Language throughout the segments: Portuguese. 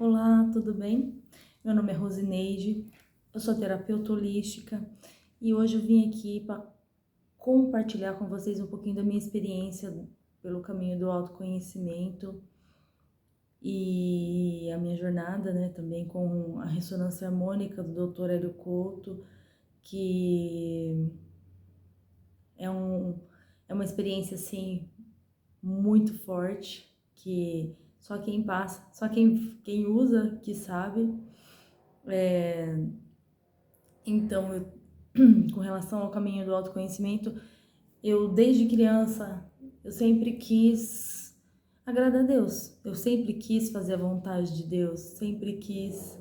Olá, tudo bem? Meu nome é Rosineide, eu sou terapeuta holística e hoje eu vim aqui para compartilhar com vocês um pouquinho da minha experiência pelo caminho do autoconhecimento e a minha jornada, né, também com a ressonância harmônica do Dr. Hélio Couto, que é, é uma experiência, assim, muito forte, que só quem passa, só quem usa que sabe. Então, com relação ao caminho do autoconhecimento, eu desde criança, eu sempre quis agradar a Deus. Eu sempre quis fazer a vontade de Deus, sempre quis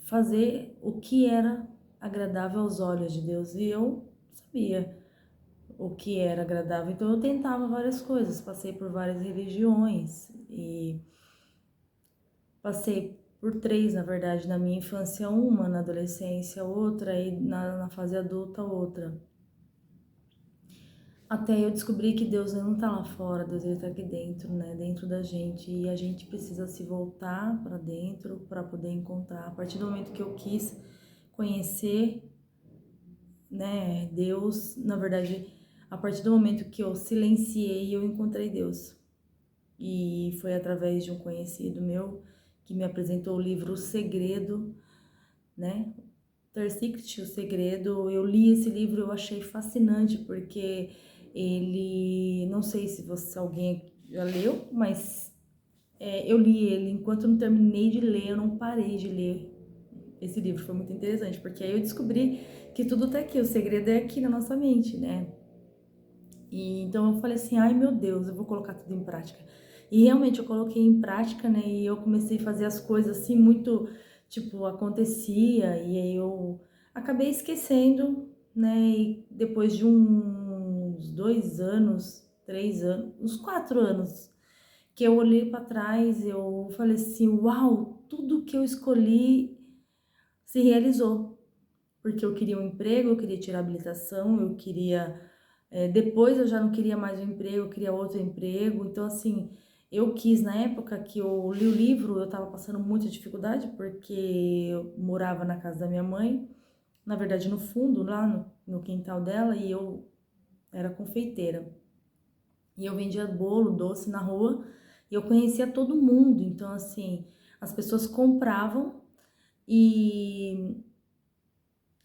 fazer o que era agradável aos olhos de Deus. E eu sabia o que era agradável, então eu tentava várias coisas, passei por várias religiões e passei por três, na verdade, na minha infância, uma, na adolescência outra e na fase adulta outra. Até eu descobri que Deus não tá lá fora, Deus ele tá aqui dentro, né? Dentro da gente. E a gente precisa se voltar para dentro para poder encontrar. A partir do momento que eu quis conhecer, né, Deus, na verdade, a partir do momento que eu silenciei, eu encontrei Deus. E foi através de um conhecido meu que me apresentou o livro O Segredo, né? The Secret, O Segredo. Eu li esse livro, eu achei fascinante porque ele, não sei se alguém já leu, mas eu li ele. Enquanto eu não terminei de ler, eu não parei de ler esse livro. Foi muito interessante, porque aí eu descobri que tudo tá aqui, o segredo é aqui na nossa mente, né? E então eu falei assim, ai meu Deus, eu vou colocar tudo em prática. E realmente eu coloquei em prática, né? E eu comecei a fazer as coisas assim, muito, tipo, acontecia, e aí eu acabei esquecendo, né? E depois de uns 2 anos, 3 anos, uns 4 anos, que eu olhei para trás, eu falei assim, uau, tudo que eu escolhi se realizou. Porque eu queria um emprego, eu queria tirar habilitação, eu queria depois eu já não queria mais um emprego, eu queria outro emprego. Então, assim, eu quis, na época que eu li o livro, eu tava passando muita dificuldade, porque eu morava na casa da minha mãe, na verdade no fundo, lá no quintal dela, e eu era confeiteira. E eu vendia bolo, doce na rua, e eu conhecia todo mundo. Então, assim, as pessoas compravam e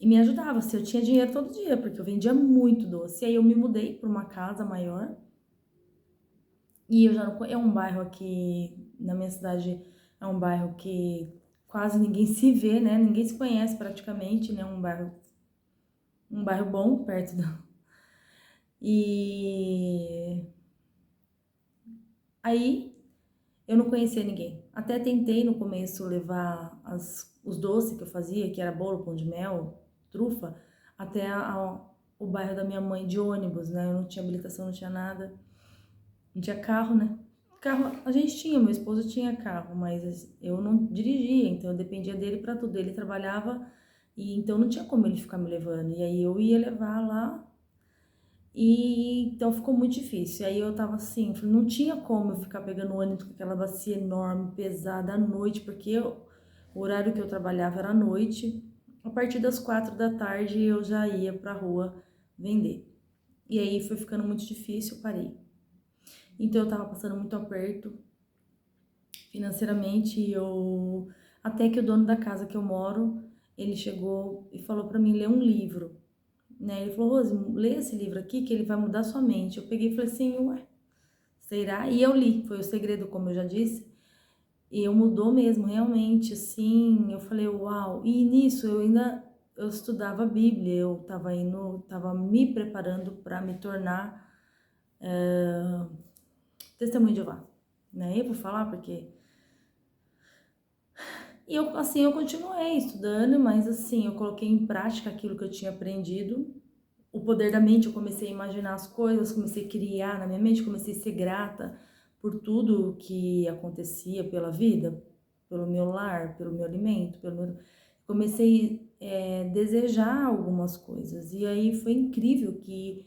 me ajudava, assim, eu tinha dinheiro todo dia, porque eu vendia muito doce. E aí eu me mudei para uma casa maior. E eu já não, é um bairro aqui na minha cidade, é um bairro que quase ninguém se vê, né? Ninguém se conhece praticamente, né? Um bairro bom perto da. E aí eu não conhecia ninguém. Até tentei no começo levar os doces que eu fazia, que era bolo, pão de mel, trufa, até o bairro da minha mãe de ônibus, né? Eu não tinha habilitação, não tinha nada. Não tinha carro, né? Carro a gente tinha, meu esposo tinha carro, mas eu não dirigia, então eu dependia dele para tudo. Ele trabalhava e então não tinha como ele ficar me levando. E aí eu ia levar lá e então ficou muito difícil. E aí eu tava assim, não tinha como eu ficar pegando ônibus com aquela bacia enorme, pesada à noite, porque o horário que eu trabalhava era à noite. A partir das 4 da tarde eu já ia pra rua vender. E aí foi ficando muito difícil, eu parei. Então eu tava passando muito aperto financeiramente, até que o dono da casa que eu moro, ele chegou e falou pra mim ler um livro, né? Ele falou: "Rose, lê esse livro aqui que ele vai mudar sua mente". Eu peguei e falei assim: "Ué, será?". E eu li, foi O Segredo, como eu já disse, e eu mudou mesmo, realmente, assim. Eu falei: "Uau". E nisso eu estudava a Bíblia, eu tava me preparando para me tornar testemunha de Jeová, né? Eu vou falar porque e eu, assim, eu continuei estudando, mas assim, eu coloquei em prática aquilo que eu tinha aprendido. O poder da mente, eu comecei a imaginar as coisas, comecei a criar na minha mente, comecei a ser grata por tudo que acontecia pela vida, pelo meu lar, pelo meu alimento, comecei a desejar algumas coisas. E aí foi incrível que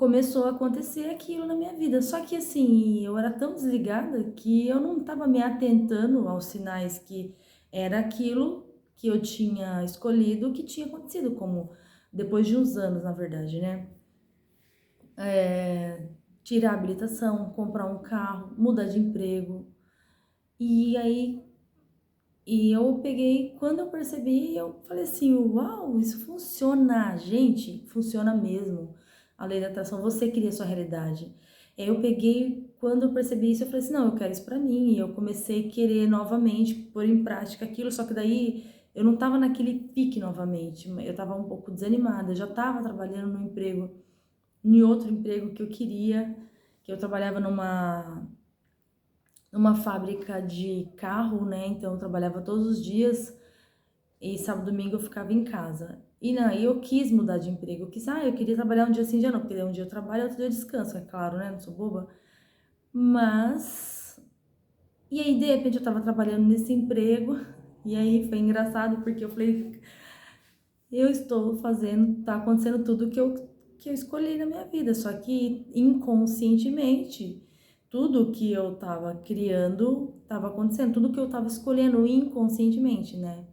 começou a acontecer aquilo na minha vida. Só que assim, eu era tão desligada que eu não estava me atentando aos sinais que era aquilo que eu tinha escolhido, que tinha acontecido, como depois de uns anos, na verdade, né? Tirar a habilitação, comprar um carro, mudar de emprego. E aí, eu peguei, quando eu percebi, eu falei assim, uau, isso funciona, gente, funciona mesmo. A lei da atração, você cria a sua realidade. Aí eu peguei, quando eu percebi isso, eu falei assim, não, eu quero isso pra mim. E eu comecei a querer novamente pôr em prática aquilo, só que daí eu não tava naquele pique novamente, eu tava um pouco desanimada, eu já tava trabalhando no emprego, em outro emprego que eu queria, que eu trabalhava numa fábrica de carro, né? Então eu trabalhava todos os dias e sábado e domingo eu ficava em casa. E não, eu quis mudar de emprego. Eu queria trabalhar um dia sim, dia não, porque um dia eu trabalho, outro dia eu descanso, é claro, né? Não sou boba. Mas e aí de repente eu tava trabalhando nesse emprego e aí foi engraçado porque eu falei, eu estou fazendo, tá acontecendo tudo que eu escolhi na minha vida, só que inconscientemente, tudo que eu tava criando tava acontecendo, tudo que eu tava escolhendo inconscientemente, né?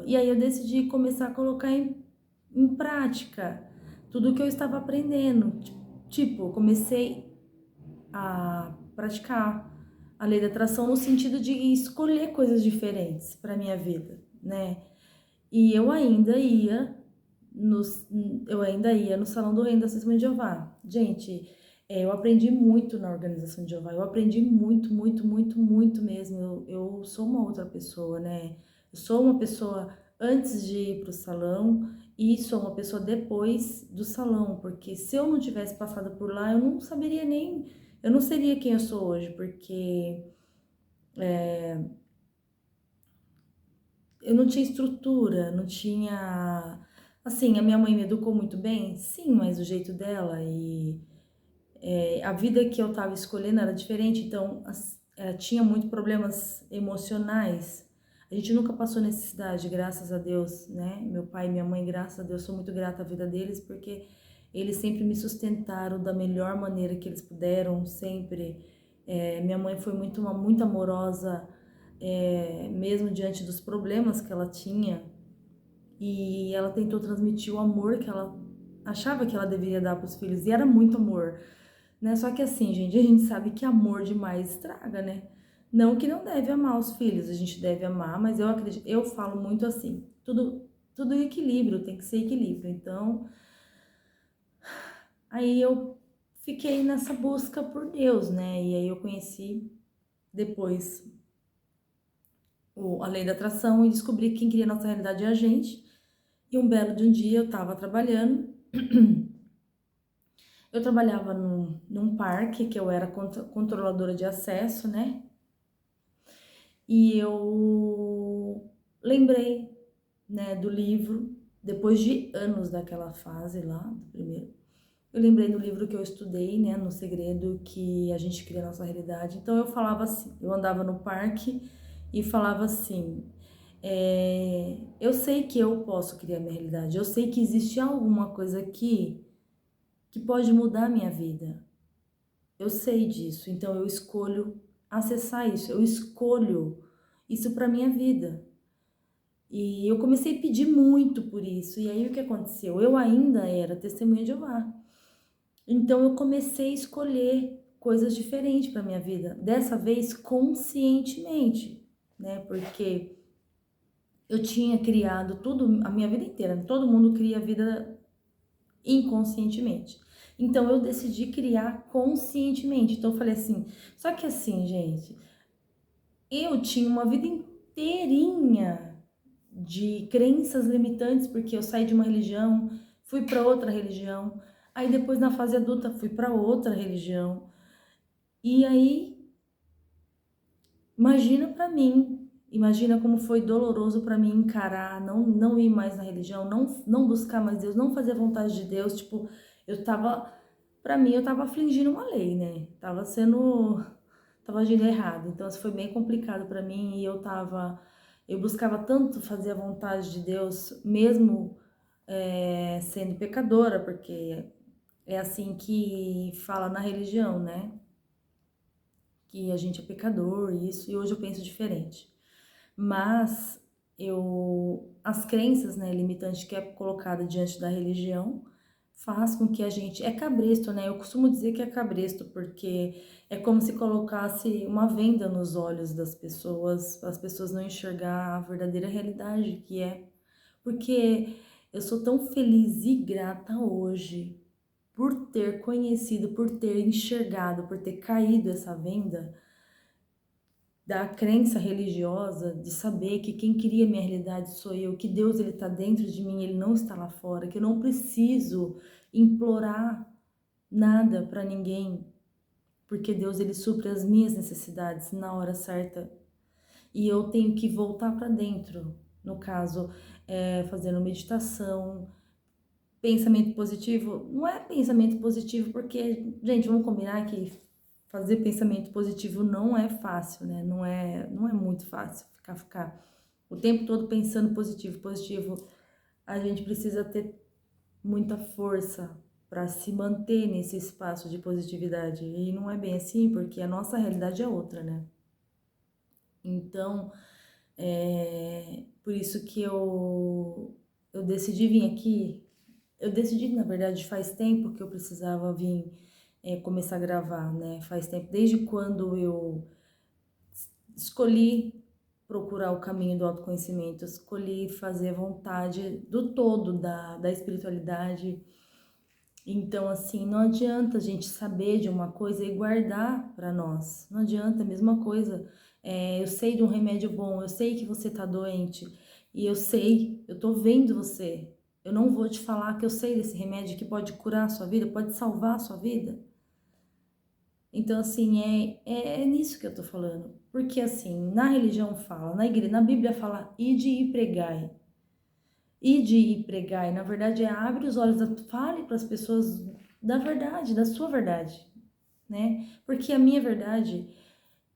E aí eu decidi começar a colocar em prática tudo que eu estava aprendendo. Tipo, eu comecei a praticar a lei da atração no sentido de escolher coisas diferentes para minha vida, né? E nos, eu ainda ia no Salão do Reino da Testemunha de Jeová. Gente, eu aprendi muito na Organização de Jeová. Eu aprendi muito, muito, muito, muito mesmo. Eu sou uma outra pessoa, né? Eu sou uma pessoa antes de ir pro salão e sou uma pessoa depois do salão, porque se eu não tivesse passado por lá, eu não saberia nem, eu não seria quem eu sou hoje, porque eu não tinha estrutura, não tinha. Assim, a minha mãe me educou muito bem, sim, mas o jeito dela e a vida que eu tava escolhendo era diferente, então tinha muitos problemas emocionais. A gente nunca passou necessidade, graças a Deus, né? Meu pai e minha mãe, graças a Deus, sou muito grata à vida deles, porque eles sempre me sustentaram da melhor maneira que eles puderam, sempre. Minha mãe foi muito amorosa, mesmo diante dos problemas que ela tinha, e ela tentou transmitir o amor que ela achava que ela deveria dar para os filhos, e era muito amor, né? Só que assim, gente, a gente sabe que amor demais estraga, né? Não que não deve amar os filhos, a gente deve amar, mas eu acredito, eu falo muito assim, tudo em equilíbrio, tem que ser equilíbrio. Então, aí eu fiquei nessa busca por Deus, né? E aí eu conheci depois a lei da atração e descobri que quem cria a nossa realidade é a gente. E um belo de um dia eu tava trabalhando, eu trabalhava num parque, que eu era controladora de acesso, né? E eu lembrei, né, do livro, depois de anos daquela fase lá, do primeiro. Eu lembrei do livro que eu estudei, né, no Segredo, que a gente cria a nossa realidade. Então eu falava assim, eu andava no parque e falava assim, eu sei que eu posso criar minha realidade, eu sei que existe alguma coisa aqui que pode mudar a minha vida. Eu sei disso, então eu escolho acessar isso, eu escolho isso para minha vida. E eu comecei a pedir muito por isso. E aí o que aconteceu? Eu ainda era testemunha de Jeová. Então eu comecei a escolher coisas diferentes para minha vida, dessa vez conscientemente, né? Porque eu tinha criado tudo a minha vida inteira, todo mundo cria a vida inconscientemente. Então eu decidi criar conscientemente. Então eu falei assim, só que assim, gente, eu tinha uma vida inteirinha de crenças limitantes, porque eu saí de uma religião, fui para outra religião, aí depois na fase adulta fui para outra religião. E aí imagina para mim, imagina como foi doloroso para mim encarar, não ir mais na religião, não buscar mais Deus, não fazer a vontade de Deus, tipo, eu tava, para mim eu tava infringindo uma lei, né? Tava agindo errado. Então isso foi bem complicado para mim e eu buscava tanto fazer a vontade de Deus, mesmo sendo pecadora, porque É assim que fala na religião, né? Que a gente é pecador, isso, e hoje eu penso diferente. Mas as crenças, né, limitantes que é colocada diante da religião faz com que a gente, é cabresto, né? Eu costumo dizer que é cabresto porque é como se colocasse uma venda nos olhos das pessoas, para as pessoas não enxergar a verdadeira realidade que é. Porque eu sou tão feliz e grata hoje por ter conhecido, por ter enxergado, por ter caído essa venda da crença religiosa, de saber que quem cria minha realidade sou eu, que Deus ele está dentro de mim, ele não está lá fora, que eu não preciso implorar nada para ninguém, porque Deus ele supre as minhas necessidades na hora certa e eu tenho que voltar para dentro. No caso, fazendo meditação, pensamento positivo. Não é pensamento positivo porque, gente, vamos combinar que fazer pensamento positivo não é fácil, né? Não é muito fácil ficar o tempo todo pensando positivo, positivo. A gente precisa ter muita força para se manter nesse espaço de positividade. E não é bem assim, porque a nossa realidade é outra, né? Então, por isso que eu decidi vir aqui. Eu decidi, na verdade, faz tempo que eu precisava vir começar a gravar, né? Faz tempo, desde quando eu escolhi procurar o caminho do autoconhecimento, escolhi fazer a vontade do todo da espiritualidade. Então, assim, não adianta a gente saber de uma coisa e guardar para nós. Não adianta, a mesma coisa. Eu sei de um remédio bom, eu sei que você tá doente e eu sei, eu tô vendo você. Eu não vou te falar que eu sei desse remédio que pode curar a sua vida, pode salvar a sua vida. Então, assim, é nisso que eu tô falando. Porque, assim, na religião fala, na igreja, na Bíblia fala, ide e pregai. Ide e pregai, na verdade, abre os olhos, fale para as pessoas da verdade, da sua verdade, né? Porque a minha verdade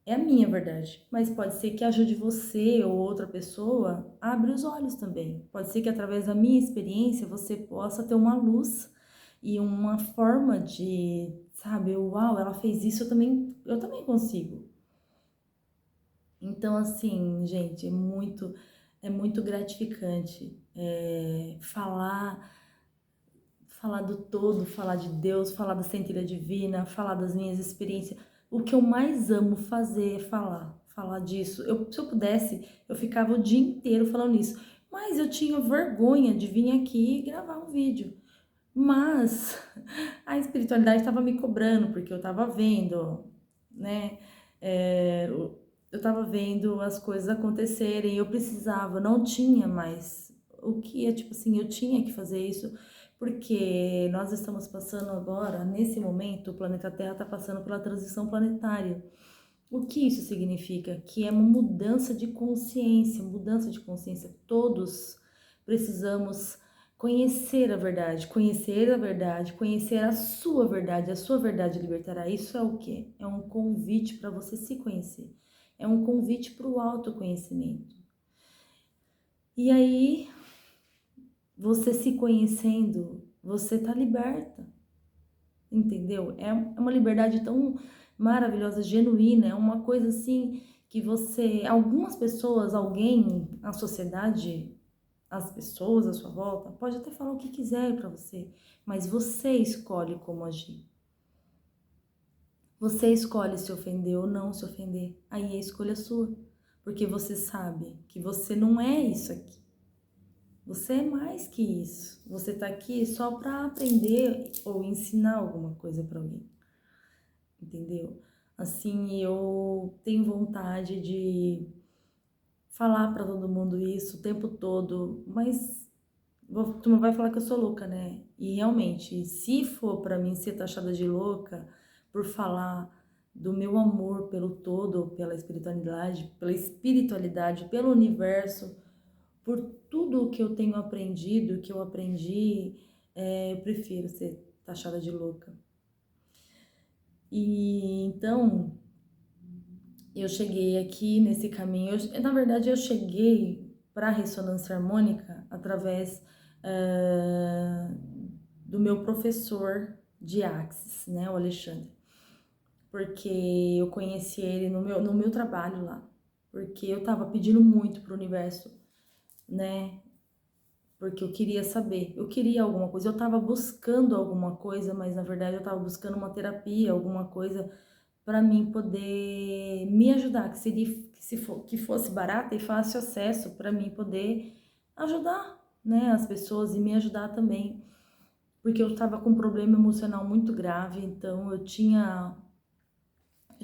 é a minha verdade, mas pode ser que ajude você ou outra pessoa a abrir os olhos também. Pode ser que através da minha experiência você possa ter uma luz e uma forma de, sabe, uau, ela fez isso, eu também consigo. Então, assim, gente, é muito gratificante falar do todo, falar de Deus, falar da centelha divina, falar das minhas experiências. O que eu mais amo fazer é falar disso. Se eu pudesse, eu ficava o dia inteiro falando isso. Mas eu tinha vergonha de vir aqui e gravar um vídeo. Mas a espiritualidade estava me cobrando, porque eu estava vendo, né? Eu estava vendo as coisas acontecerem, eu precisava, não tinha mais o que é, tipo assim, eu tinha que fazer isso, porque nós estamos passando agora, nesse momento, o planeta Terra está passando pela transição planetária. O que isso significa? Que é uma mudança de consciência, mudança de consciência. Todos precisamos conhecer a verdade, conhecer a sua verdade libertará. Isso é o quê? É um convite para você se conhecer, é um convite para o autoconhecimento. E aí, você se conhecendo, você tá liberta, entendeu? É uma liberdade tão maravilhosa, genuína, é uma coisa assim que algumas pessoas, alguém, a sociedade, as pessoas à sua volta, pode até falar o que quiser para você, mas você escolhe como agir. Você escolhe se ofender ou não se ofender. Aí é a escolha sua, porque você sabe que você não é isso aqui. Você é mais que isso. Você tá aqui só para aprender ou ensinar alguma coisa para alguém. Entendeu? Assim, eu tenho vontade de falar para todo mundo isso o tempo todo, mas tu não vai falar que eu sou louca, né? E realmente, se for para mim ser taxada de louca por falar do meu amor pelo todo, pela espiritualidade, pelo universo, por tudo o que eu tenho aprendido, que eu aprendi, eu prefiro ser taxada de louca. E então, eu cheguei aqui nesse caminho. Na verdade, eu cheguei para a ressonância harmônica através do meu professor. de Axis, né, o Alexandre, porque eu conheci ele no meu trabalho lá, porque eu tava pedindo muito pro universo, né, porque eu queria saber, eu queria alguma coisa, eu tava buscando alguma coisa, mas na verdade eu tava buscando uma terapia, alguma coisa para mim poder me ajudar, que seria que fosse barata e fácil acesso para mim poder ajudar, né, as pessoas e me ajudar também, porque eu estava com um problema emocional muito grave, então eu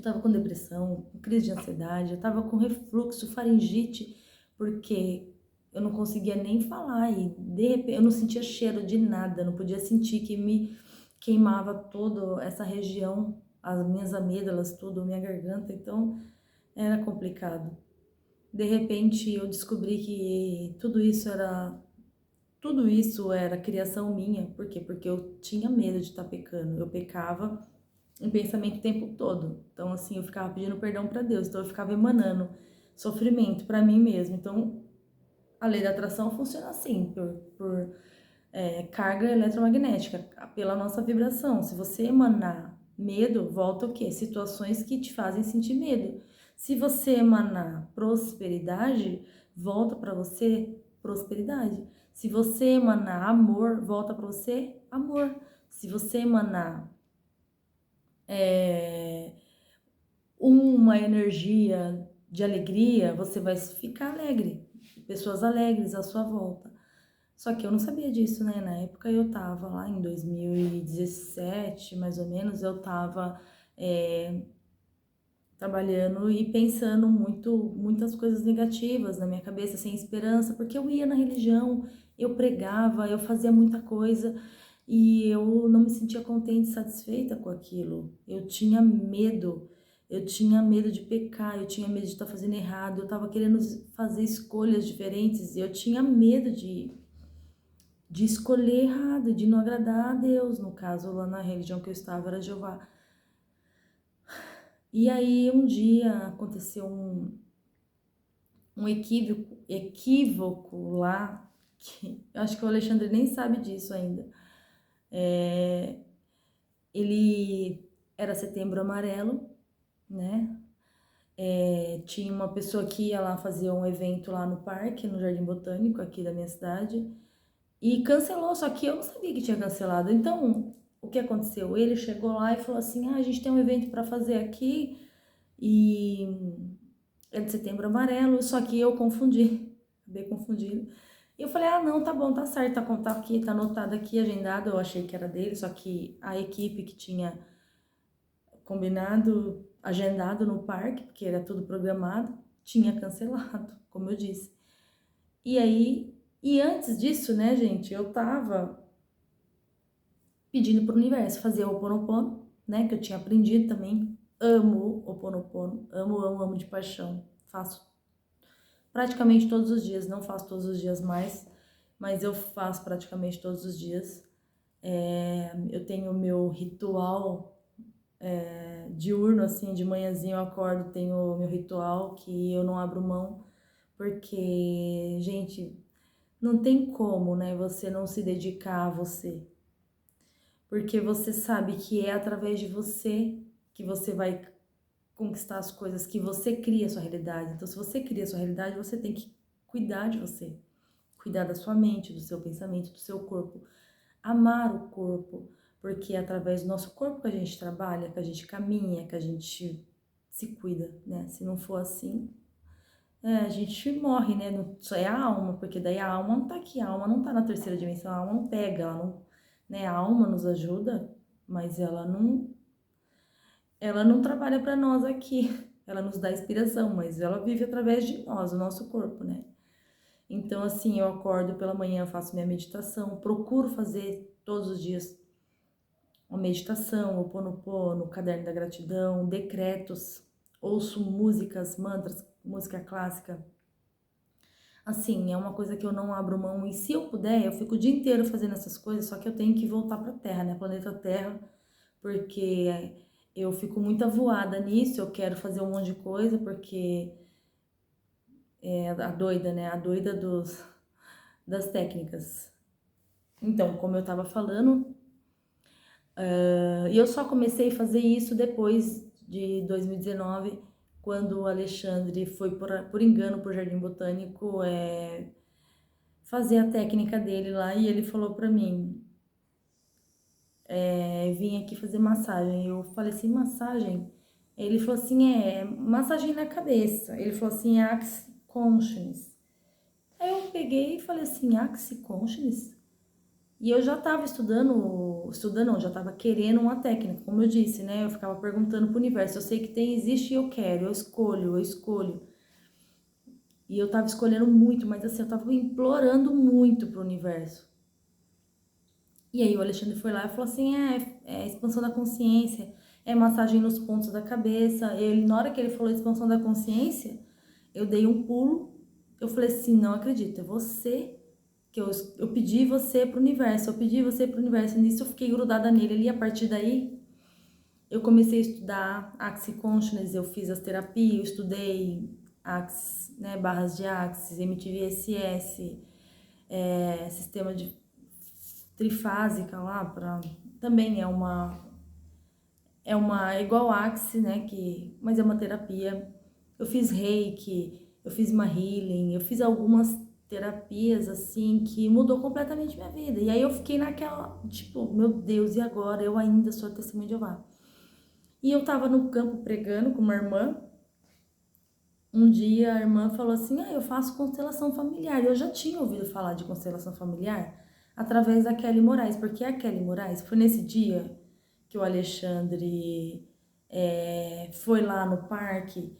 tava com depressão, com crise de ansiedade, eu tava com refluxo, faringite, porque eu não conseguia nem falar e de repente eu não sentia cheiro de nada, não podia sentir que me queimava toda essa região, as minhas amígdalas, tudo, minha garganta, então era complicado. De repente eu descobri que tudo isso era criação minha. Por quê? Porque eu tinha medo de estar pecando. Eu pecava em pensamento o tempo todo. Então, assim, eu ficava pedindo perdão para Deus. Então, eu ficava emanando sofrimento para mim mesmo. Então, a lei da atração funciona assim, por carga eletromagnética, pela nossa vibração. Se você emanar medo, volta o quê? Situações que te fazem sentir medo. Se você emanar prosperidade, volta para você prosperidade. Se você emanar amor, volta para você amor. Se você emanar uma energia de alegria, você vai ficar alegre. Pessoas alegres à sua volta. Só que eu não sabia disso, né? Na época eu tava lá em 2017, mais ou menos, eu tava trabalhando e pensando muitas coisas negativas na minha cabeça, sem esperança, porque eu ia na religião, eu pregava, eu fazia muita coisa e eu não me sentia contente, satisfeita com aquilo. Eu tinha medo de pecar, eu tinha medo de estar fazendo errado, eu estava querendo fazer escolhas diferentes, e eu tinha medo de escolher errado, de não agradar a Deus. No caso, lá na religião que eu estava era Jeová. E aí um dia aconteceu um equívoco lá, que eu acho que o Alexandre nem sabe disso ainda. Ele era Setembro Amarelo, né? Tinha uma pessoa que ia lá fazer um evento lá no parque, no Jardim Botânico, aqui da minha cidade, e cancelou, só que eu não sabia que tinha cancelado. Então, o que aconteceu? Ele chegou lá e falou assim: a gente tem um evento para fazer aqui e é de Setembro Amarelo, só que eu confundi, acabei confundindo. E eu falei: não, tá bom, tá certo, tá aqui, tá anotado aqui, agendado. Eu achei que era dele, só que a equipe que tinha combinado, agendado no parque, porque era tudo programado, tinha cancelado, como eu disse. E aí, e antes disso, né, gente, eu tava pedindo pro universo fazer o Ho'oponopono, né, que eu tinha aprendido também. Amo o Ho'oponopono, amo de paixão. Faço praticamente todos os dias, não faço todos os dias mais, mas eu faço praticamente todos os dias. Eu tenho o meu ritual diurno, assim, de manhãzinho eu acordo, tenho o meu ritual que eu não abro mão, porque, gente, não tem como, né, você não se dedicar a você, porque você sabe que é através de você que você vai conquistar as coisas, que você cria a sua realidade. Então, se você cria a sua realidade, você tem que cuidar de você, cuidar da sua mente, do seu pensamento, do seu corpo, amar o corpo, porque é através do nosso corpo que a gente trabalha, que a gente caminha, que a gente se cuida, né? Se não for assim, a gente morre, né? Só é a alma, porque daí a alma não tá aqui, a alma não tá na terceira dimensão, a alma não pega, ela não, né? A alma nos ajuda, mas ela não trabalha para nós aqui. Ela nos dá inspiração, mas ela vive através de nós, o nosso corpo, né? Então, assim, eu acordo pela manhã, faço minha meditação, procuro fazer todos os dias uma meditação, o Ho'oponopono, o caderno da gratidão, decretos, ouço músicas, mantras, música clássica. Assim, é uma coisa que eu não abro mão e se eu puder, eu fico o dia inteiro fazendo essas coisas, só que eu tenho que voltar para a Terra, né? Planeta Terra, porque eu fico muito avoada nisso, eu quero fazer um monte de coisa, porque é a doida, né? A doida das técnicas. Então, como eu tava falando, E eu só comecei a fazer isso depois de 2019, quando o Alexandre foi por engano por Jardim Botânico fazer a técnica dele lá e ele falou pra mim, vim aqui fazer massagem. Eu falei assim, massagem? Ele falou assim, massagem na cabeça. Ele falou assim, Axis Consciousness. Aí eu peguei e falei assim, Axis Consciousness? E eu já estava estudando não, já estava querendo uma técnica, como eu disse, né? Eu ficava perguntando pro universo, eu sei que tem, existe e eu quero, eu escolho. E eu estava escolhendo muito, mas assim, eu estava implorando muito pro universo. E aí o Alexandre foi lá e falou assim, é expansão da consciência, é massagem nos pontos da cabeça. Ele, na hora que ele falou expansão da consciência, eu dei um pulo, eu falei assim, não acredito, é você que eu pedi você pro universo, eu pedi você pro universo. E nisso eu fiquei grudada nele ali, a partir daí eu comecei a estudar Axis Consciousness, eu fiz as terapias, eu estudei Axis, né, barras de Axis, MTVSS, sistema de trifásica lá, também é igual Axis, né, mas é uma terapia. Eu fiz Reiki, eu fiz uma healing, eu fiz algumas terapias assim que mudou completamente minha vida. E aí eu fiquei naquela, tipo, meu Deus, e agora? Eu ainda sou testemunha de Jeová. E eu tava no campo pregando com uma irmã. Um dia a irmã falou assim: eu faço constelação familiar. Eu já tinha ouvido falar de constelação familiar através da Kelly Moraes, porque a Kelly Moraes foi nesse dia que o Alexandre foi lá no parque.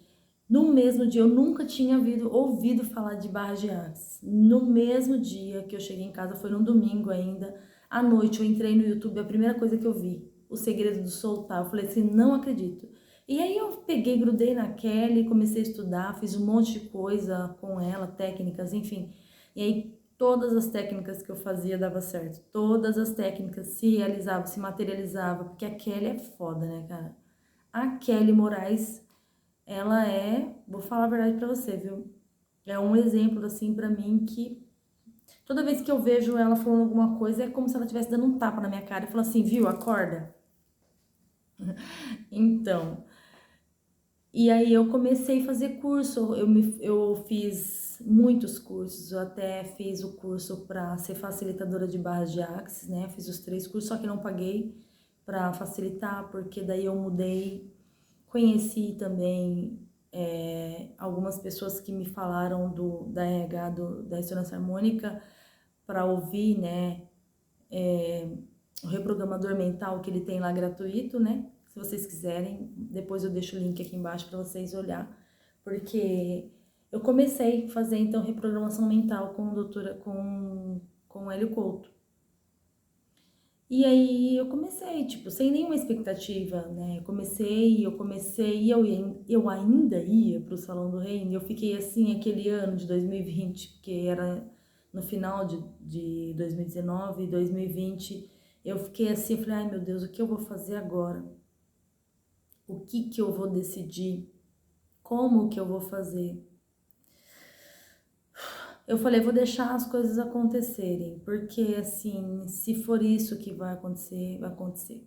No mesmo dia, eu nunca tinha ouvido falar de barra de Axis. No mesmo dia que eu cheguei em casa, foi num domingo ainda, à noite eu entrei no YouTube, a primeira coisa que eu vi, O Segredo do Soltar. Eu falei assim, não acredito. E aí eu peguei, grudei na Kelly, comecei a estudar, fiz um monte de coisa com ela, técnicas, enfim. E aí todas as técnicas que eu fazia dava certo. Todas as técnicas se realizavam, se materializavam, porque a Kelly é foda, né, cara? A Kelly Moraes, ela vou falar a verdade pra você, viu? É um exemplo, assim, pra mim que toda vez que eu vejo ela falando alguma coisa é como se ela estivesse dando um tapa na minha cara e falando assim, viu, acorda. Então, e aí eu comecei a fazer curso, eu fiz muitos cursos, eu até fiz o curso para ser facilitadora de barras de Axis, né? Fiz os 3 cursos, só que não paguei para facilitar, porque daí eu mudei. Conheci também algumas pessoas que me falaram da RH, da ressonância harmônica, para ouvir, né, o reprogramador mental que ele tem lá gratuito, né? Se vocês quiserem, depois eu deixo o link aqui embaixo para vocês olhar, porque eu comecei a fazer então reprogramação mental com o Hélio Couto. E aí eu comecei, tipo, sem nenhuma expectativa, né? Eu ainda ia pro Salão do Reino, e eu fiquei assim aquele ano de 2020, porque era no final de 2019, 2020, eu fiquei assim, falei, ai meu Deus, o que eu vou fazer agora? O que que eu vou decidir? Como que eu vou fazer? Eu falei, vou deixar as coisas acontecerem, porque assim, se for isso que vai acontecer, vai acontecer.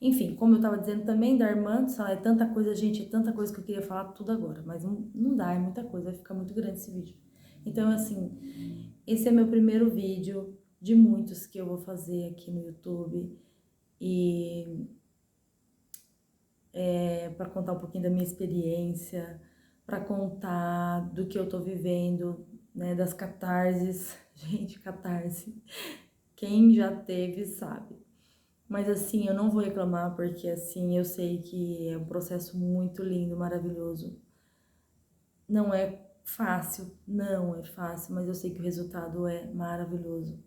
Enfim, como eu tava dizendo também da irmã, é tanta coisa, gente, é tanta coisa que eu queria falar tudo agora, mas não dá, é muita coisa, vai ficar muito grande esse vídeo. Então, assim, esse é meu primeiro vídeo de muitos que eu vou fazer aqui no YouTube e para contar um pouquinho da minha experiência, para contar do que eu tô vivendo, né, das catarses. Gente, catarse. Quem já teve sabe. Mas assim, eu não vou reclamar porque assim, eu sei que é um processo muito lindo, maravilhoso. Não é fácil, não é fácil, mas eu sei que o resultado é maravilhoso.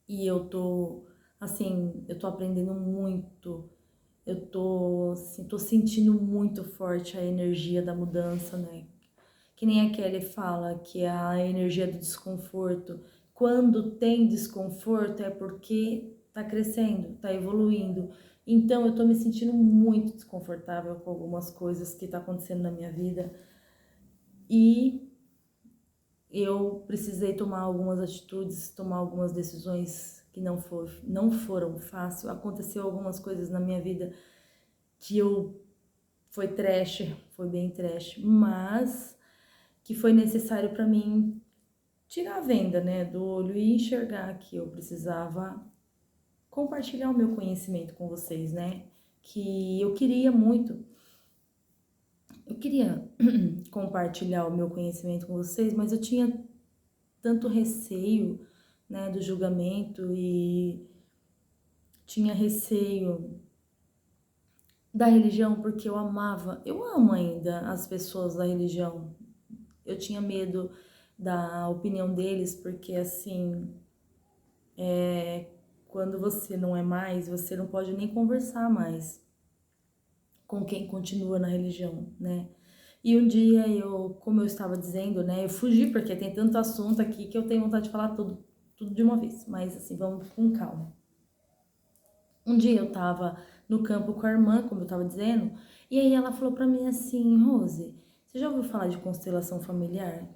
E eu tô aprendendo muito. Tô sentindo muito forte a energia da mudança, né? Que nem a Kelly fala, que é a energia do desconforto. Quando tem desconforto é porque tá crescendo, tá evoluindo. Então eu tô me sentindo muito desconfortável com algumas coisas que tá acontecendo na minha vida e eu precisei tomar algumas atitudes, tomar algumas decisões que não foram fácil. Aconteceu algumas coisas na minha vida que foi trash, foi bem trash, mas que foi necessário para mim tirar a venda, né, do olho e enxergar que eu precisava compartilhar o meu conhecimento com vocês, né? Que eu queria muito, eu queria compartilhar o meu conhecimento com vocês, mas eu tinha tanto receio, né, do julgamento e tinha receio da religião porque eu amo ainda as pessoas da religião. Eu tinha medo da opinião deles porque assim, quando você não é mais, você não pode nem conversar mais com quem continua na religião, né? E um dia como eu estava dizendo, né, eu fugi porque tem tanto assunto aqui que eu tenho vontade de falar tudo de uma vez, mas assim, vamos com calma. Um dia eu tava no campo com a irmã, como eu tava dizendo, e aí ela falou pra mim assim, Rose, você já ouviu falar de constelação familiar?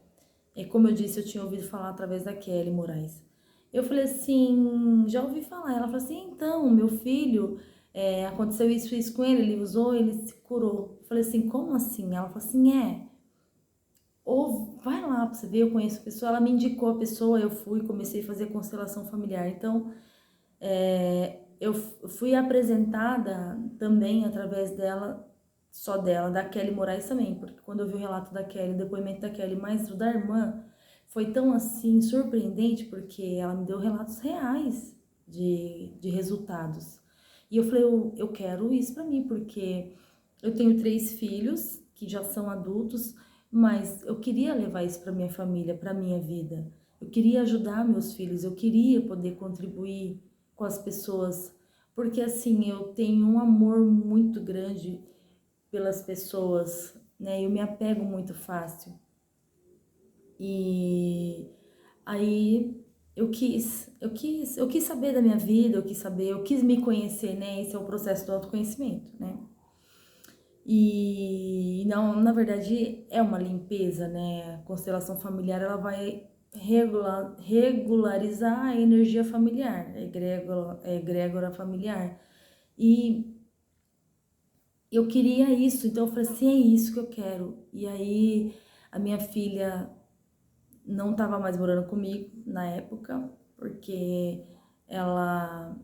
E como eu disse, eu tinha ouvido falar através da Kelly Moraes. Eu falei assim, já ouvi falar. Ela falou assim, então, meu filho, aconteceu isso com ele usou, ele se curou. Eu falei assim, como assim? Ela falou assim, ou vai lá pra você ver, eu conheço a pessoa. Ela me indicou a pessoa, eu fui, comecei a fazer constelação familiar. Então, eu fui apresentada também através dela, só dela, da Kelly Moraes também, porque quando eu vi o relato da Kelly, o depoimento da Kelly, mas o da irmã, foi tão assim surpreendente, porque ela me deu relatos reais de resultados. E eu falei, eu quero isso pra mim, porque eu tenho 3 filhos que já são adultos, mas eu queria levar isso pra minha família, pra minha vida. Eu queria ajudar meus filhos, eu queria poder contribuir com as pessoas, porque assim, eu tenho um amor muito grande pelas pessoas, né? Eu me apego muito fácil. E aí eu quis saber da minha vida, eu quis me conhecer, né? Esse é o processo do autoconhecimento, né? E não, na verdade é uma limpeza, né? A constelação familiar ela vai regularizar a energia familiar, a egrégora familiar. E eu queria isso, então eu falei assim, é isso que eu quero. E aí a minha filha não estava mais morando comigo na época, porque ela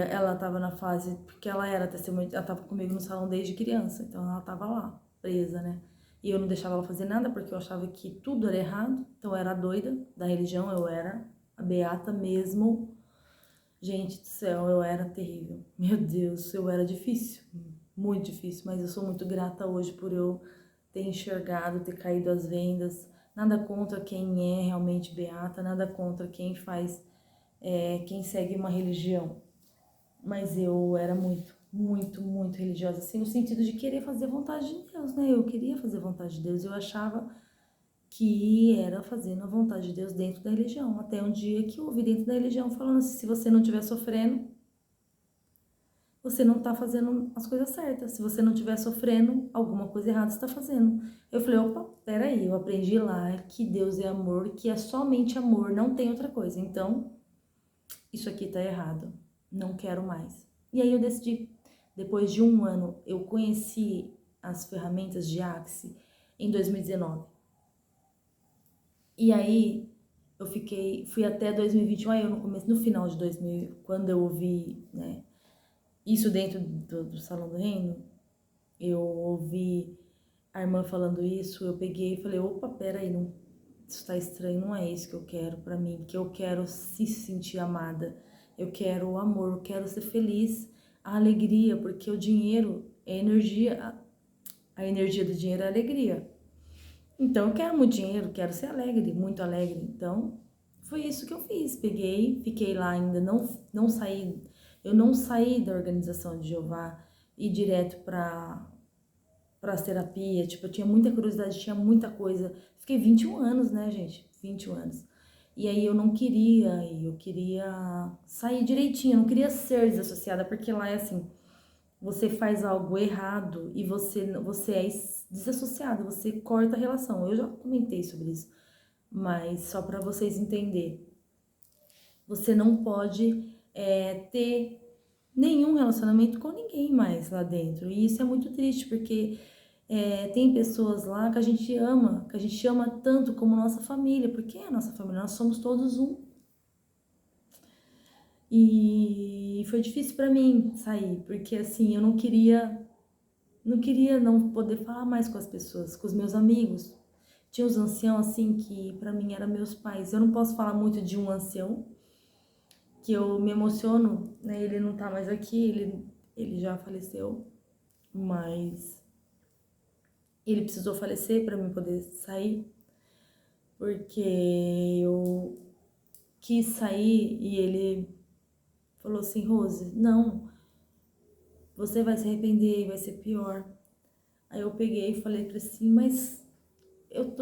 ela estava na fase, porque ela era testemunha, ela estava comigo no salão desde criança, então ela estava lá, presa, né? E eu não deixava ela fazer nada porque eu achava que tudo era errado, então eu era a doida da religião, eu era a beata mesmo. Gente do céu, eu era terrível. Meu Deus, eu era difícil, muito difícil, mas eu sou muito grata hoje por eu ter enxergado, ter caído as vendas. Nada contra quem é realmente beata, nada contra quem faz, quem segue uma religião. Mas eu era muito religiosa, assim, no sentido de querer fazer a vontade de Deus, né? Eu queria fazer a vontade de Deus, eu achava que era fazendo a vontade de Deus dentro da religião. Até um dia que eu ouvi dentro da religião falando assim, se você não estiver sofrendo, você não tá fazendo as coisas certas. Se você não estiver sofrendo, alguma coisa errada você tá fazendo. Eu falei, opa, peraí, eu aprendi lá que Deus é amor, que é somente amor, não tem outra coisa. Então, isso aqui tá errado, não quero mais. E aí eu decidi, depois de um ano, eu conheci as ferramentas de Axie em 2019. E aí eu fui até 2021, aí eu no final de 2000, quando eu ouvi, né, isso dentro do Salão do Reino, eu ouvi a irmã falando isso, eu peguei e falei, opa, peraí, não, isso tá estranho, não é isso que eu quero pra mim, que eu quero se sentir amada, eu quero o amor, eu quero ser feliz, a alegria, porque o dinheiro é energia, a energia do dinheiro é alegria. Então eu quero muito dinheiro, quero ser alegre, muito alegre. Então foi isso que eu fiz. Peguei, fiquei lá ainda, não saí, eu não saí da organização de Jeová e direto para as terapias. Tipo, eu tinha muita curiosidade, tinha muita coisa. Fiquei 21 anos, né, gente? 21 anos. E aí eu queria sair direitinho, eu não queria ser desassociada, porque lá é assim, você faz algo errado e você é desassociado, você corta a relação. Eu já comentei sobre isso, mas só para vocês entenderem. Você não pode ter nenhum relacionamento com ninguém mais lá dentro. E isso é muito triste, porque tem pessoas lá que a gente ama tanto como nossa família, porque é a nossa família, nós somos todos um. E foi difícil para mim sair, porque assim, eu não queria não poder falar mais com as pessoas, com os meus amigos. Tinha uns anciãos assim que para mim eram meus pais. Eu não posso falar muito de um ancião, que eu me emociono, né? Ele não tá mais aqui, ele já faleceu, mas ele precisou falecer para mim poder sair, porque eu quis sair e ele falou assim: Rose, não, você vai se arrepender, vai ser pior. Aí eu peguei e falei pra ele assim, mas eu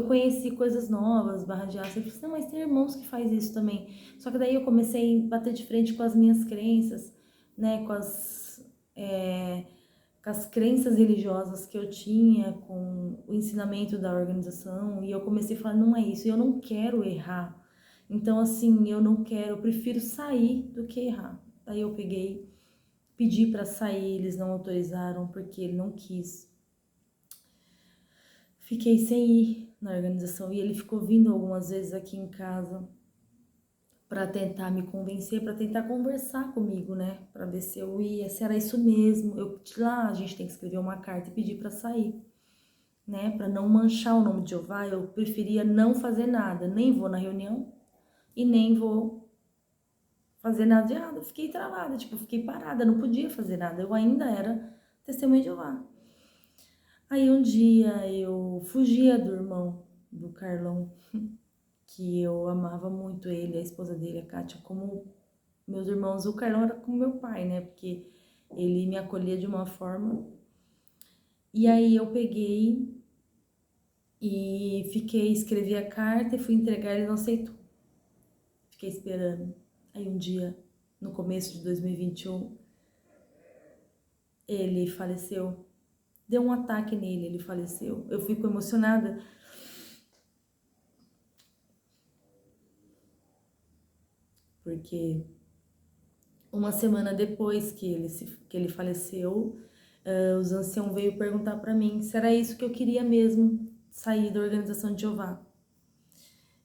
conheci coisas novas, barra de aço. Ele falou assim, não, mas tem irmãos que faz isso também. Só que daí eu comecei a bater de frente com as minhas crenças, né, com as crenças religiosas que eu tinha, com o ensinamento da organização, e eu comecei a falar, não é isso, eu não quero errar. Então, assim, eu prefiro sair do que errar. Aí eu peguei, pedi para sair, eles não autorizaram porque ele não quis. Fiquei sem ir na organização e ele ficou vindo algumas vezes aqui em casa para tentar me convencer, para tentar conversar comigo, né? Para ver se eu ia, se era isso mesmo. Lá a gente tem que escrever uma carta e pedir para sair, né? Para não manchar o nome de Jeová, eu preferia não fazer nada, nem vou na reunião e nem vou fazer nada de errado. Eu fiquei travada, tipo, fiquei parada, não podia fazer nada. Eu ainda era testemunha de Jeová. Aí um dia eu fugia do irmão do Carlão, que eu amava muito ele, a esposa dele, a Kátia, como meus irmãos. O Carlão era como meu pai, né? Porque ele me acolhia de uma forma. E aí eu peguei e escrevi a carta e fui entregar, ele não aceitou. Fiquei esperando. Aí um dia, no começo de 2021, ele faleceu. Deu um ataque nele, ele faleceu. Eu fico emocionada porque uma semana depois que ele faleceu, os anciãos veio perguntar para mim se era isso que eu queria mesmo, sair da organização de Jeová.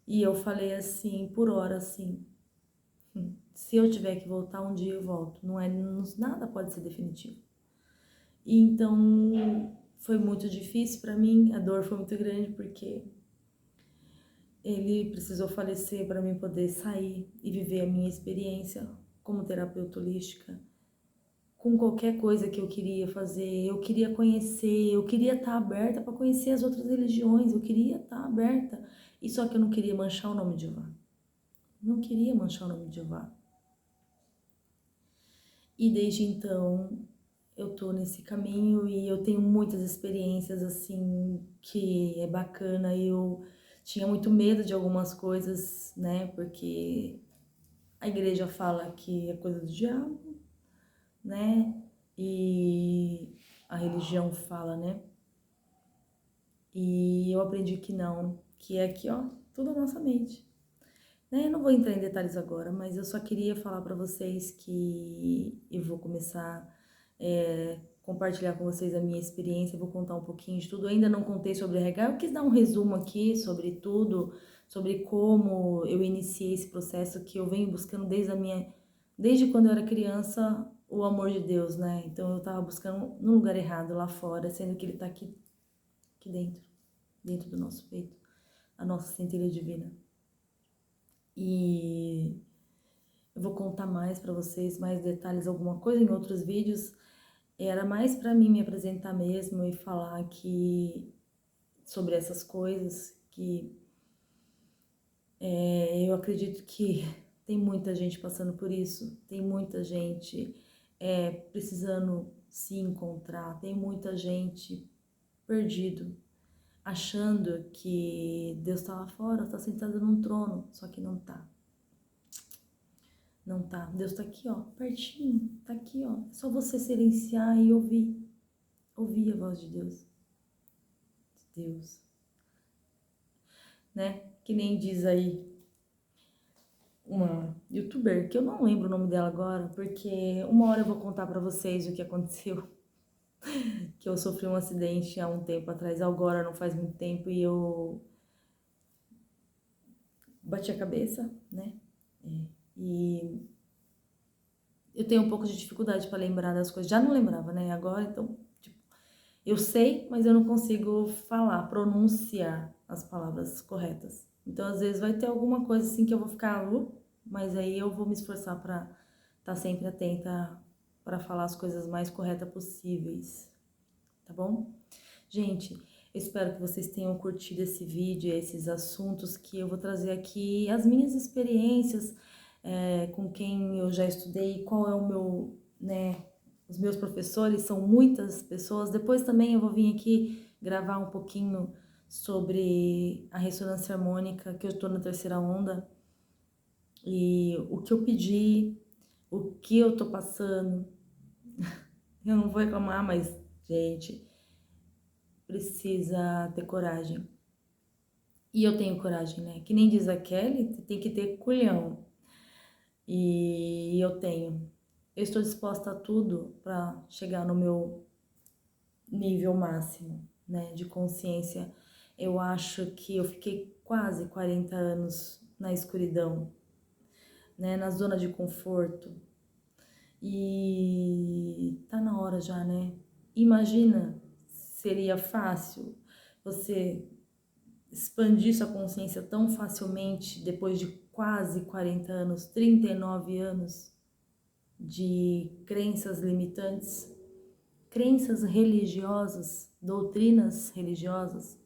E eu falei assim, por hora, assim, se eu tiver que voltar um dia eu volto. Nada pode ser definitivo. E então foi muito difícil para mim, a dor foi muito grande porque ele precisou falecer para mim poder sair e viver a minha experiência como terapeuta holística. Com qualquer coisa que eu queria fazer, eu queria conhecer, eu queria estar aberta para conhecer as outras religiões, eu queria estar aberta. E só que eu não queria manchar o nome de Jeová. Não queria manchar o nome de Jeová. E desde então eu tô nesse caminho e eu tenho muitas experiências assim que é bacana. Eu tinha muito medo de algumas coisas, né? Porque a igreja fala que é coisa do diabo, né? E a religião fala, né? E eu aprendi que não, que é aqui, ó, tudo a nossa mente. Né? Eu não vou entrar em detalhes agora, mas eu só queria falar para vocês que eu vou começar compartilhar com vocês a minha experiência, eu vou contar um pouquinho de tudo. Eu ainda não contei sobre RH, eu quis dar um resumo aqui sobre tudo, sobre como eu iniciei esse processo que eu venho buscando desde quando eu era criança, o amor de Deus, né? Então eu tava buscando no lugar errado lá fora, sendo que ele tá aqui dentro do nosso peito, a nossa centelha divina. E eu vou contar mais para vocês, mais detalhes, alguma coisa em outros vídeos. Era mais para mim me apresentar mesmo e falar sobre essas coisas que eu acredito que tem muita gente passando por isso, tem muita gente precisando se encontrar, tem muita gente perdido, achando que Deus tá lá fora, tá sentado num trono, só que não tá. Não tá. Deus tá aqui, ó, pertinho, tá aqui, ó. É só você silenciar e ouvir a voz de Deus. Né? Que nem diz aí uma youtuber, que eu não lembro o nome dela agora, porque uma hora eu vou contar pra vocês o que aconteceu, que eu sofri um acidente há um tempo atrás, agora não faz muito tempo, e eu bati a cabeça, né? E eu tenho um pouco de dificuldade pra lembrar das coisas, já não lembrava, né? Agora, então, tipo, eu sei, mas eu não consigo falar, pronunciar as palavras corretas. Então, às vezes vai ter alguma coisa assim que eu vou ficar, mas aí eu vou me esforçar pra estar sempre atenta para falar as coisas mais corretas possíveis, tá bom? Gente, eu espero que vocês tenham curtido esse vídeo, esses assuntos que eu vou trazer aqui, as minhas experiências com quem eu já estudei, qual é o meu, né, os meus professores, são muitas pessoas. Depois também eu vou vir aqui gravar um pouquinho sobre a ressonância harmônica, que eu estou na terceira onda, e o que eu pedi, o que eu tô passando. Eu não vou reclamar, mas, gente, precisa ter coragem. E eu tenho coragem, né? Que nem diz a Kelly, tem que ter culhão. E eu tenho. Eu estou disposta a tudo para chegar no meu nível máximo, né, de consciência. Eu acho que eu fiquei quase 40 anos na escuridão, né, na zona de conforto. E tá na hora já, né? Imagina, seria fácil você expandir sua consciência tão facilmente depois de quase 40 anos, 39 anos de crenças limitantes, crenças religiosas, doutrinas religiosas.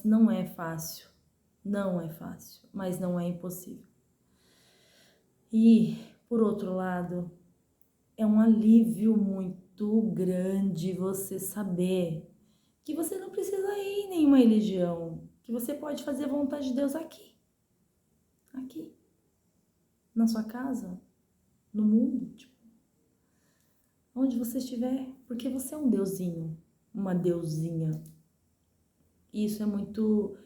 Não é fácil, não é fácil, mas não é impossível. E, por outro lado, é um alívio muito grande você saber que você não precisa ir em nenhuma religião, que você pode fazer a vontade de Deus aqui, na sua casa, no mundo, tipo, onde você estiver, porque você é um deusinho, uma deusinha. E isso é muito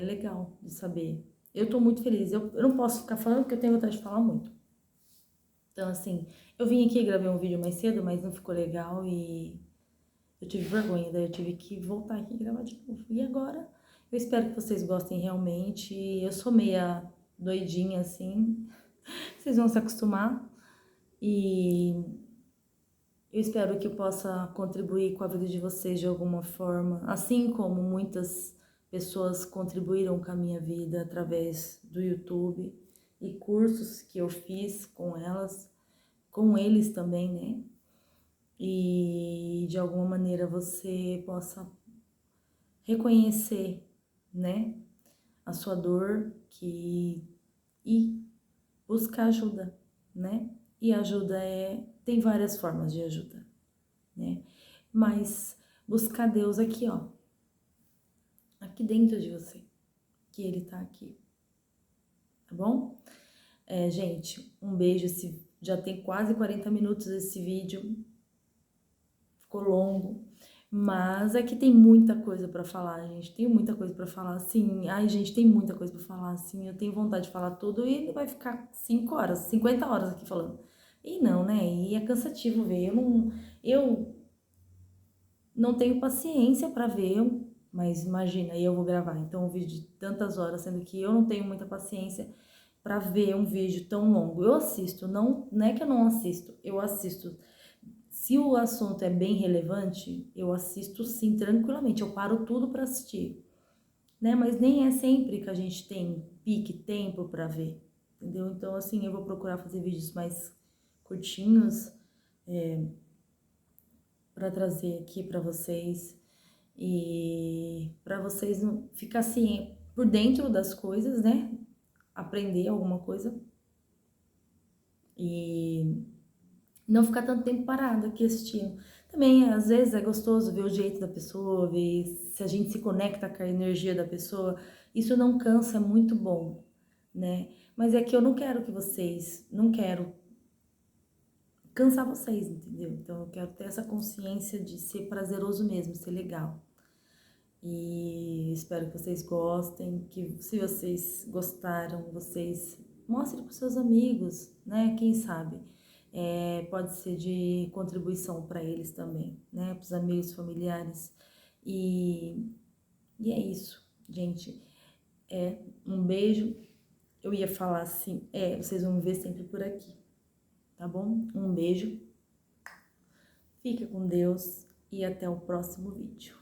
legal de saber. Eu tô muito feliz, eu não posso ficar falando porque eu tenho vontade de falar muito. Então, assim, eu vim aqui, gravei um vídeo mais cedo, mas não ficou legal e eu tive vergonha, daí eu tive que voltar aqui e gravar de novo. E agora, eu espero que vocês gostem realmente. Eu sou meia doidinha, assim. Vocês vão se acostumar. E eu espero que eu possa contribuir com a vida de vocês de alguma forma. Assim como muitas pessoas contribuíram com a minha vida através do YouTube e cursos que eu fiz com elas, com eles também, né? E de alguma maneira você possa reconhecer, né, a sua dor e buscar ajuda, né? E ajuda tem várias formas de ajuda, né? Mas buscar Deus aqui, ó, aqui dentro de você, que Ele tá aqui, tá bom? Gente, um beijo. Já tem quase 40 minutos esse vídeo, ficou longo. Mas aqui tem muita coisa pra falar, gente. Tem muita coisa pra falar, assim. Ai, gente, tem muita coisa pra falar, assim. Eu tenho vontade de falar tudo e ele vai ficar 5 horas, 50 horas aqui falando. E não, né? E é cansativo ver. Eu não tenho paciência pra ver, mas imagina, aí eu vou gravar. Então, um vídeo de tantas horas, sendo que eu não tenho muita paciência pra ver um vídeo tão longo. Eu assisto, não é que eu não assisto, eu assisto. Se o assunto é bem relevante, eu assisto sim, tranquilamente. Eu paro tudo para assistir, né? Mas nem é sempre que a gente tem pique tempo para ver, entendeu? Então, assim, eu vou procurar fazer vídeos mais curtinhos para trazer aqui para vocês e para vocês não ficar assim por dentro das coisas, né? Aprender alguma coisa e não ficar tanto tempo parado aqui assistindo. Também, às vezes, é gostoso ver o jeito da pessoa, ver se a gente se conecta com a energia da pessoa. Isso não cansa, é muito bom, né? Mas é que eu não quero cansar vocês, entendeu? Então, eu quero ter essa consciência de ser prazeroso mesmo, ser legal. E espero que vocês gostem, que se vocês gostaram, vocês mostrem para seus amigos, né? Quem sabe pode ser de contribuição para eles também, né? Para os amigos, familiares. E é isso, gente. Um beijo. Eu ia falar assim, vocês vão me ver sempre por aqui, tá bom? Um beijo. Fica com Deus e até o próximo vídeo.